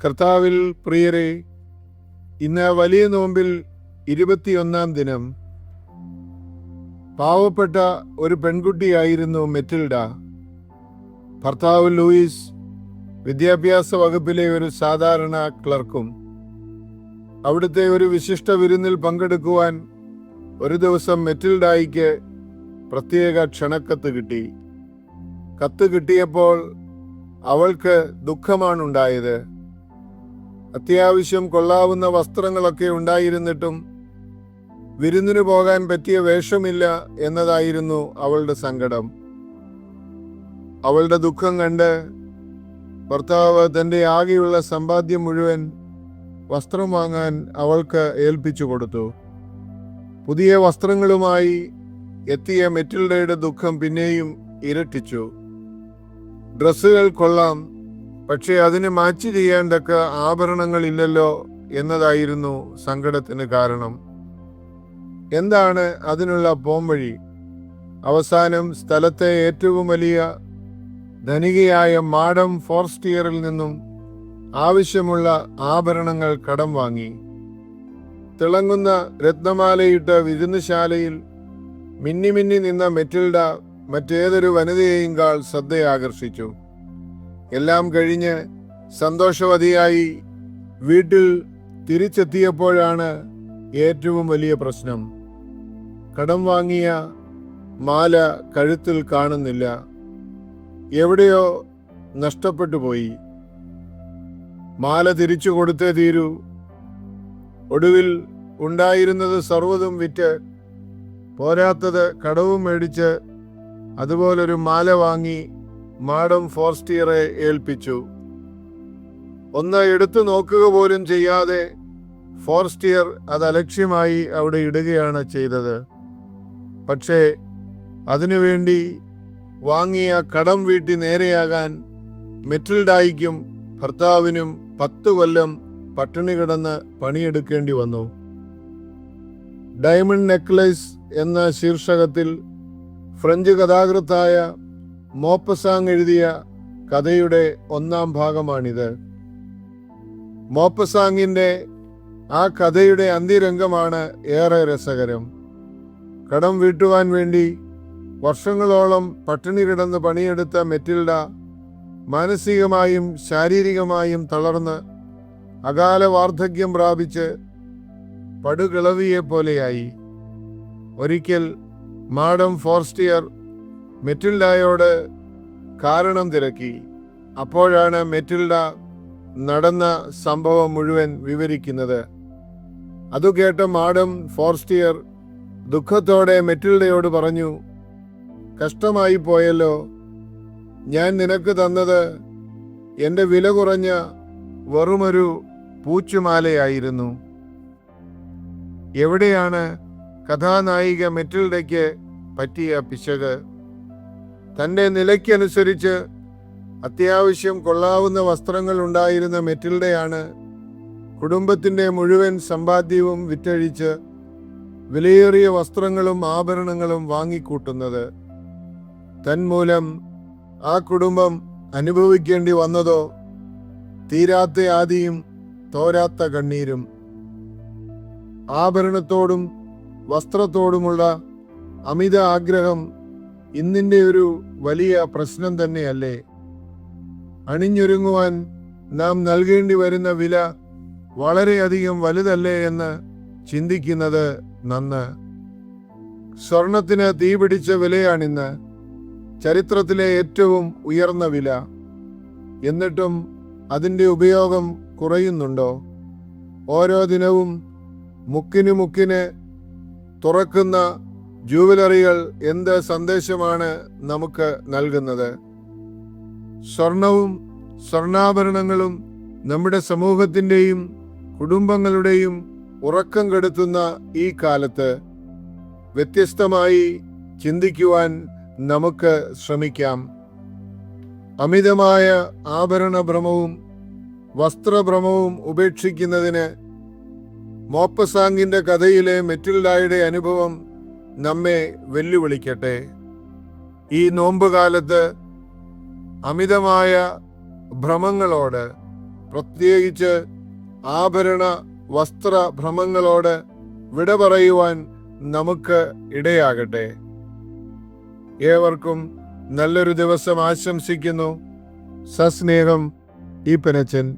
കർത്താവിൽ പ്രിയരെ, ഇന്ന് വലിയ നോമ്പിൽ 21-ാം ദിനം. പാവപ്പെട്ട ഒരു പെൺകുട്ടിയായിരുന്നു മെറ്റിൽഡ. ഭർത്താവ് ലൂയിസ് വിദ്യാഭ്യാസ വകുപ്പിലെ ഒരു സാധാരണ ക്ലർക്കും. അവിടുത്തെ ഒരു വിശിഷ്ട വിരുന്നിൽ പങ്കെടുക്കുവാൻ ഒരു ദിവസം മെറ്റിൽഡായിക്ക് പ്രത്യേക ക്ഷണക്കത്ത് കിട്ടി. കത്ത് കിട്ടിയപ്പോൾ അവൾക്ക് ദുഃഖമാണുണ്ടായത്. അത്യാവശ്യം കൊള്ളാവുന്ന വസ്ത്രങ്ങളൊക്കെ ഉണ്ടായിരുന്നിട്ടും വിരുന്നിന് പോകാൻ പറ്റിയ വേഷമില്ല എന്നതായിരുന്നു അവളുടെ സങ്കടം. അവളുടെ ദുഃഖം കണ്ട് ഭർത്താവ് തൻ്റെ ആകെയുള്ള സമ്പാദ്യം മുഴുവൻ വസ്ത്രം വാങ്ങാൻ അവൾക്ക് ഏൽപ്പിച്ചു കൊടുത്തു. പുതിയ വസ്ത്രങ്ങളുമായി എത്തിയ മെറ്റിൽഡയുടെ ദുഃഖം പിന്നെയും ഇരട്ടിച്ചു. ഡ്രസ്സുകൾ കൊള്ളാം, പക്ഷേ അതിന് മാച്ച് ചെയ്യാൻ തക്ക ആഭരണങ്ങളില്ലല്ലോ എന്നതായിരുന്നു സങ്കടത്തിന് കാരണം. എന്താണ് അതിനുള്ള പോംവഴി? അവസാനം സ്ഥലത്തെ ഏറ്റവും വലിയ ധനികയായ മാഡം ഫോർസ്റ്റിയറിൽ നിന്നും ആവശ്യമുള്ള ആഭരണങ്ങൾ കടം വാങ്ങി. തിളങ്ങുന്ന രത്നമാലയിട്ട വിരുന്നുശാലയിൽ മിന്നി മിന്നി നിന്ന മെറ്റിൽഡ മറ്റേതൊരു വനിതയെയുംകാൾ ശ്രദ്ധയാകർഷിച്ചു. എല്ലാം കഴിഞ്ഞ് സന്തോഷവതിയായി വീട്ടിൽ തിരിച്ചെത്തിയപ്പോഴാണ് ഏറ്റവും വലിയ പ്രശ്നം. കടം വാങ്ങിയ മാല കഴുത്തിൽ കാണുന്നില്ല. എവിടെയോ നഷ്ടപ്പെട്ടു പോയി. മാല തിരിച്ചു കൊടുത്തേ തീരൂ. ഒടുവിൽ ഉണ്ടായിരുന്നത് സർവ്വതും വിറ്റ്, പോരാത്തത് കടവും മേടിച്ച് അതുപോലൊരു മാല വാങ്ങി മാഡം ഫോർസ്റ്റിയറെ ഏൽപ്പിച്ചു. ഒന്ന് എടുത്തു നോക്കുക പോലും ചെയ്യാതെ ഫോർസ്റ്റിയർ അത് അലക്ഷ്യമായി അവിടെ ഇടുകയാണ് ചെയ്തത്. പക്ഷേ അതിനുവേണ്ടി വാങ്ങിയ കടം വീട്ടി നേരെയാകാൻ മെറ്റിൽഡായിക്കും ഭർത്താവിനും 10 കൊല്ലം പട്ടിണി കിടന്ന് പണിയെടുക്കേണ്ടി വന്നു. ഡയമണ്ട് നെക്ലേസ് എന്ന ശീർഷകത്തിൽ ഫ്രഞ്ച് കഥാകൃത്തായ മോപ്പസാങ് എഴുതിയ കഥയുടെ 1-ാം ഭാഗമാണിത്. മോപ്പസാങ്ങിന്റെ ആ കഥയുടെ അന്ത്യരംഗമാണ് ഏറെ രസകരം. കടം വീട്ടുവാൻ വേണ്ടി വർഷങ്ങളോളം പട്ടിണി കിടന്ന് പണിയെടുത്ത മെറ്റിൽഡ മാനസികമായും ശാരീരികമായും തളർന്ന് അകാല വാർദ്ധക്യം പ്രാപിച്ച് പടുകിളവിയെപ്പോലെയായി. ഒരിക്കൽ മാഡം ഫോർസ്റ്റിയർ മെറ്റിൽഡയോട് കാരണം തിരക്കി. അപ്പോഴാണ് മെറ്റിൽഡ നടന്ന സംഭവം മുഴുവൻ വിവരിക്കുന്നത്. അതു കേട്ട മാഡം ഫോർസ്റ്റിയർ ദുഃഖത്തോടെ മെറ്റിൽഡയോട് പറഞ്ഞു, കഷ്ടമായി പോയല്ലോ. ഞാൻ നിനക്ക് തന്നത് എൻ്റെ വില കുറഞ്ഞ വെറുമൊരു പൂച്ചുമാലയായിരുന്നു. എവിടെയാണ് കഥാനായിക മെറ്റിൽഡയ്ക്ക് പറ്റിയ പിശക്? തൻ്റെ നിലയ്ക്കനുസരിച്ച് അത്യാവശ്യം കൊള്ളാവുന്ന വസ്ത്രങ്ങൾ ഉണ്ടായിരുന്ന മെറ്റിൽഡയാണ് കുടുംബത്തിൻ്റെ മുഴുവൻ സമ്പാദ്യവും വിറ്റഴിച്ച് വിലയേറിയ വസ്ത്രങ്ങളും ആഭരണങ്ങളും വാങ്ങിക്കൂട്ടുന്നത്. തന്മൂലം ആ കുടുംബം അനുഭവിക്കേണ്ടി വന്നതോ തീരാത്ത ആദിയും തോരാത്ത കണ്ണീരും. ആഭരണത്തോടും വസ്ത്രത്തോടുമുള്ള അമിത ആഗ്രഹം ഇന്നിൻ്റെ ഒരു വലിയ പ്രശ്നം തന്നെയല്ലേ? അണിഞ്ഞൊരുങ്ങുവാൻ നാം നൽകേണ്ടി വരുന്ന വില വളരെയധികം വലുതല്ലേ എന്ന് ചിന്തിക്കുന്നത് നന്ന്. സ്വർണത്തിന് തീപിടിച്ച വിലയാണിന്ന്, ചരിത്രത്തിലെ ഏറ്റവും ഉയർന്ന വില. എന്നിട്ടും അതിൻ്റെ ഉപയോഗം കുറയുന്നുണ്ടോ? ഓരോ ദിനവും മുക്കിന് മുക്കിന് തുറക്കുന്ന ജൂവലറികൾ എന്ത് സന്ദേശമാണ് നമുക്ക് നൽകുന്നത്? സ്വർണവും സ്വർണ്ണാഭരണങ്ങളും നമ്മുടെ സമൂഹത്തിൻ്റെയും കുടുംബങ്ങളുടെയും ഉറക്കം കെടുത്തുന്ന ഈ കാലത്ത് വ്യത്യസ്തമായി ചിന്തിക്കുവാൻ നമുക്ക് ശ്രമിക്കാം. അമിതമായ ആഭരണഭ്രമവും വസ്ത്രഭ്രമവും ഉപേക്ഷിക്കുന്നതിന് മോപ്പസാങ്ങിന്റെ കഥയിലെ മെറ്റിൽഡയുടെ അനുഭവം നമ്മെ വെല്ലുവിളിക്കട്ടെ. ഈ നോമ്പുകാലത്ത് അമിതമായ ഭ്രമങ്ങളോട്, പ്രത്യേകിച്ച് ആഭരണ വസ്ത്രഭ്രമങ്ങളോട് വിട പറയുവാൻ നമുക്ക് ഇടയാകട്ടെ. ഏവർക്കും നല്ലൊരു ദിവസം ആശംസിക്കുന്നു. സസ്നേഹം, ഈപ്പനച്ചൻ.